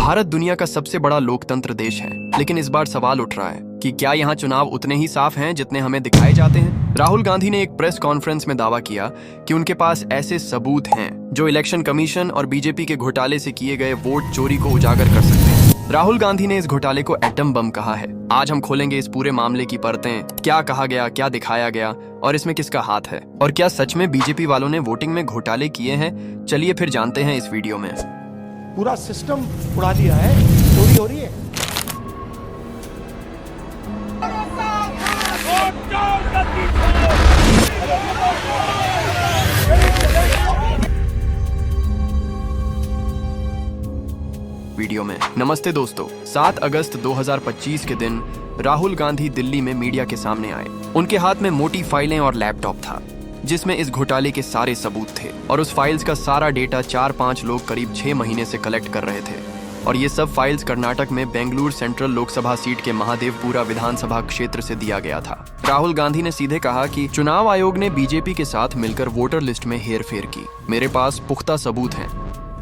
भारत दुनिया का सबसे बड़ा लोकतंत्र देश है, लेकिन इस बार सवाल उठ रहा है कि क्या यहाँ चुनाव उतने ही साफ हैं जितने हमें दिखाए जाते हैं। राहुल गांधी ने एक प्रेस कॉन्फ्रेंस में दावा किया कि उनके पास ऐसे सबूत हैं जो इलेक्शन कमीशन और बीजेपी के घोटाले से किए गए वोट चोरी को उजागर कर सकते हैं। राहुल गांधी ने इस घोटाले को एटम बम कहा है। आज हम खोलेंगे इस पूरे मामले की परतें, क्या कहा गया, क्या दिखाया गया और इसमें किसका हाथ है, और क्या सच में बीजेपी वालों ने वोटिंग में घोटाले किए हैं। चलिए फिर जानते हैं इस वीडियो में। पूरा सिस्टम उड़ा दिया है, चोरी हो रही है। वीडियो में नमस्ते दोस्तों। 7 अगस्त 2025 के दिन राहुल गांधी दिल्ली में मीडिया के सामने आए। उनके हाथ में मोटी फाइलें और लैपटॉप था जिसमें इस घोटाले के सारे सबूत थे, और उस फाइल्स का सारा डेटा 4-5 लोग करीब 6 महीने से कलेक्ट कर रहे थे। और ये सब फाइल्स कर्नाटक में बेंगलुरु सेंट्रल लोकसभा सीट के महादेवपुरा विधानसभा क्षेत्र से दिया गया था। राहुल गांधी ने सीधे कहा कि चुनाव आयोग ने बीजेपी के साथ मिलकर वोटर लिस्ट में हेरफेर की। मेरे पास पुख्ता सबूत हैं।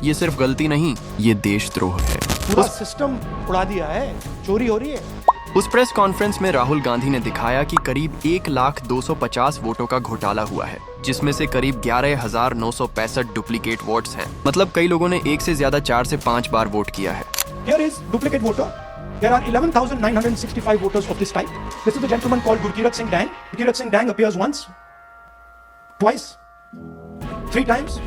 ये सिर्फ गलती नहीं, ये देशद्रोह है। पूरा सिस्टम उड़ा दिया है, चोरी हो रही है। उस प्रेस कॉन्फ्रेंस में राहुल गांधी ने दिखाया कि करीब 1,250,000 वोटों का घोटाला हुआ है, जिसमें से करीब 11,965 डुप्लीकेट वोट्स हैं। मतलब कई लोगों ने एक से ज्यादा 4 से 5 बार वोट किया है। Here is duplicate voter. There are 11,965 voters of this type. This is the gentleman called Gurkirat Singh Dang. Gurkirat Singh Dang appears once, twice, 3 times,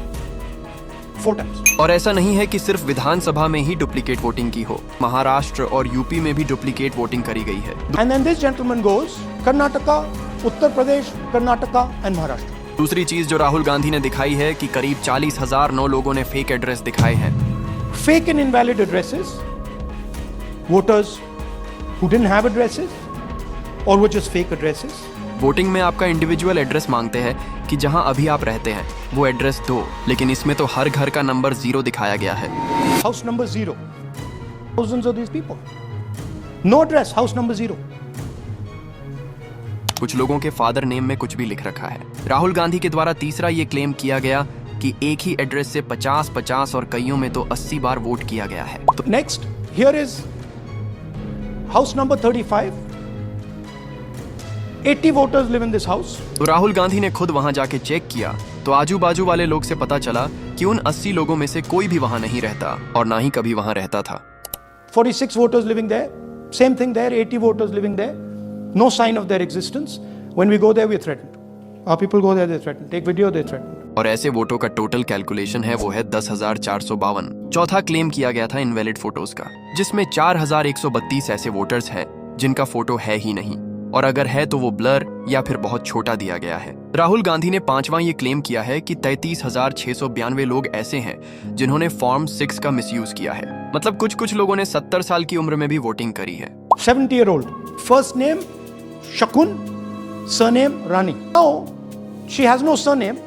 4 times. और ऐसा नहीं है कि सिर्फ विधानसभा में ही डुप्लीकेट वोटिंग की हो, महाराष्ट्र और यूपी में भी डुप्लीकेट वोटिंग करी गई है। And then this gentleman goes Karnataka, Uttar Pradesh, Karnataka and Maharashtra. दूसरी चीज जो राहुल गांधी ने दिखाई है कि करीब 40,009 लोगों ने फेक एड्रेस दिखाए हैं। Fake and invalid addresses, voters who didn't have addresses or were just fake addresses. Voting में आपका इंडिविजुअल एड्रेस मांगते हैं कि जहां अभी आप रहते हैं वो एड्रेस दो, लेकिन इसमें तो हर घर का नंबर 0 दिखाया गया है। House number 0. Thousands of these people. No address, house number 0. कुछ लोगों के फादर नेम में कुछ भी लिख रखा है। राहुल गांधी के द्वारा तीसरा ये क्लेम किया गया कि एक ही एड्रेस से 50-50 और कईयों में तो 80 बार वोट किया गया है। So next, here is house number 35. 80 voters live in this house. तो राहुल गांधी ने खुद वहां जाके चेक किया तो आजू बाजू वाले लोग से पता चला कि उन 80 लोगों में से कोई भी वहां नहीं रहता और ना ही कभी वहां रहता था। 46 voters living there. Same thing there. 80 voters living there. No sign of their existence. When we go there, we're threatened. Our people go there, they're threatened. Take video, they're threatened. और ऐसे वोटों का टोटल कैलकुलेशन है वो है 10,452। चौथा claim किया गया था इनवैलिड फोटोज का, जिसमें 4,132 ऐसे वोटर्स हैं जिनका फोटो है ही नहीं, और अगर है तो वो ब्लर या फिर बहुत छोटा दिया गया है। राहुल गांधी ने पांचवा ये क्लेम किया है कि 33,692 लोग ऐसे हैं जिन्होंने फॉर्म 6 का मिसयूज किया है। मतलब कुछ लोगों ने 70 साल की उम्र में भी वोटिंग करी है। 70-year-old. First name Shakun, surname Rani. Now she has no surname,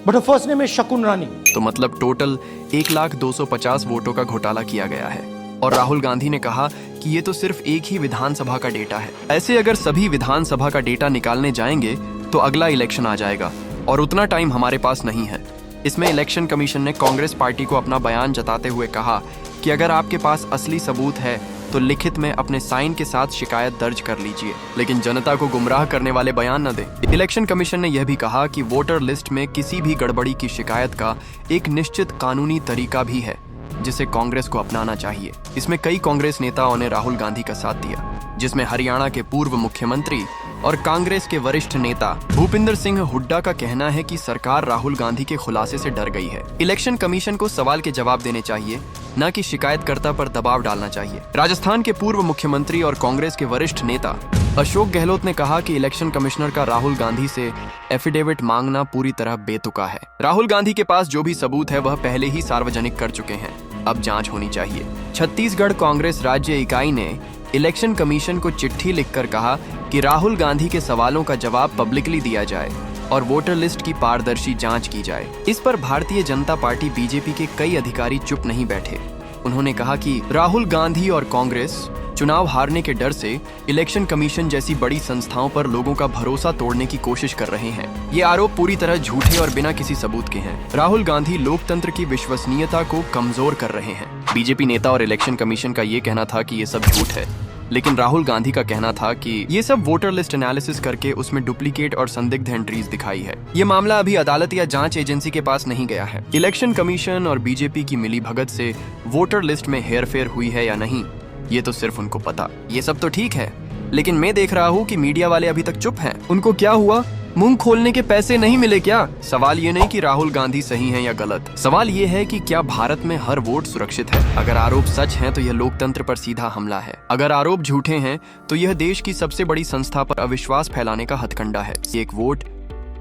but her first name is Shakun Rani. तो मतलब टोटल 1,250,000 वोटों का घोटाला किया गया है। और राहुल गांधी ने कहा कि ये तो सिर्फ एक ही विधानसभा का डेटा है। ऐसे अगर सभी विधानसभा का डेटा निकालने जाएंगे तो अगला इलेक्शन आ जाएगा, और उतना टाइम हमारे पास नहीं है। इसमें इलेक्शन कमीशन ने कांग्रेस पार्टी को अपना बयान जताते हुए कहा कि अगर आपके पास असली सबूत है तो लिखित में अपने साइन के साथ शिकायत दर्ज कर लीजिए, लेकिन जनता को गुमराह करने वाले बयान न दें। इलेक्शन कमीशन ने यह भी कहा कि वोटर लिस्ट में किसी भी गड़बड़ी की शिकायत का एक निश्चित कानूनी तरीका भी है जिसे कांग्रेस को अपनाना चाहिए। इसमें कई कांग्रेस नेताओं ने राहुल गांधी का साथ दिया, जिसमें हरियाणा के पूर्व मुख्यमंत्री और कांग्रेस के वरिष्ठ नेता भूपिंदर सिंह हुड्डा का कहना है कि सरकार राहुल गांधी के खुलासे से डर गई है। इलेक्शन कमीशन को सवाल के जवाब देने चाहिए, न कि शिकायतकर्ता पर दबाव डालना चाहिए। राजस्थान के पूर्व मुख्यमंत्री और कांग्रेस के वरिष्ठ नेता अशोक गहलोत ने कहा कि इलेक्शन कमिश्नर का राहुल गांधी से एफिडेविट मांगना पूरी तरह बेतुका है। राहुल गांधी के पास जो भी सबूत है वह पहले ही सार्वजनिक कर चुके हैं, अब जांच होनी चाहिए। छत्तीसगढ़ कांग्रेस राज्य इकाई ने इलेक्शन कमीशन को चिट्ठी लिखकर कहा कि राहुल गांधी के सवालों का जवाब पब्लिकली दिया जाए और वोटर लिस्ट की पारदर्शी जांच की जाए। इस पर भारतीय जनता पार्टी बीजेपी के कई अधिकारी चुप नहीं बैठे। उन्होंने कहा कि राहुल गांधी और कांग्रेस चुनाव हारने के डर से इलेक्शन कमीशन जैसी बड़ी संस्थाओं पर लोगों का भरोसा तोड़ने की कोशिश कर रहे हैं। ये आरोप पूरी तरह झूठे और बिना किसी सबूत के हैं। राहुल गांधी लोकतंत्र की विश्वसनीयता को कमजोर कर रहे हैं। बीजेपी नेता और इलेक्शन कमीशन का ये कहना था कि ये सब झूठ है, लेकिन राहुल गांधी का कहना था कि ये सब वोटर लिस्ट एनालिसिस करके उसमें डुप्लीकेट और संदिग्ध एंट्रीज दिखाई है। ये मामला अभी अदालत या जांच एजेंसी के पास नहीं गया है। इलेक्शन कमीशन और बीजेपी की मिलीभगत से वोटर लिस्ट में हेरफेर हुई है या नहीं, ये तो सिर्फ उनको पता। ये सब तो ठीक है, लेकिन मैं देख रहा हूँ कि मीडिया वाले अभी तक चुप हैं। उनको क्या हुआ, मुंह खोलने के पैसे नहीं मिले क्या? सवाल ये नहीं कि राहुल गांधी सही हैं या गलत, सवाल ये है कि क्या भारत में हर वोट सुरक्षित है? अगर आरोप सच हैं तो यह लोकतंत्र पर सीधा हमला है। अगर आरोप झूठे हैं तो यह देश की सबसे बड़ी संस्था पर अविश्वास फैलाने का हथकंडा है। एक वोट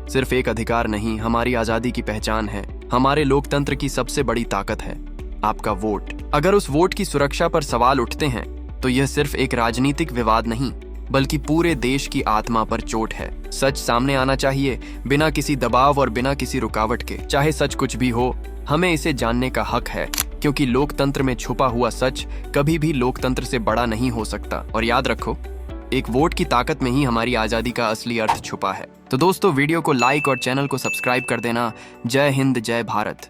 सिर्फ एक अधिकार नहीं, हमारी आजादी की पहचान है, हमारे लोकतंत्र की सबसे बड़ी ताकत है आपका वोट। अगर उस वोट की सुरक्षा पर सवाल उठते हैं तो यह सिर्फ एक राजनीतिक विवाद नहीं, बल्कि पूरे देश की आत्मा पर चोट है। सच सामने आना चाहिए, बिना किसी दबाव और बिना किसी रुकावट के। चाहे सच कुछ भी हो, हमें इसे जानने का हक है, क्योंकि लोकतंत्र में छुपा हुआ सच कभी भी लोकतंत्र से बड़ा नहीं हो सकता। और याद रखो, एक वोट की ताकत में ही हमारी आजादी का असली अर्थ छुपा है। तो दोस्तों, वीडियो को लाइक और चैनल को सब्सक्राइब कर देना। जय हिंद, जय भारत।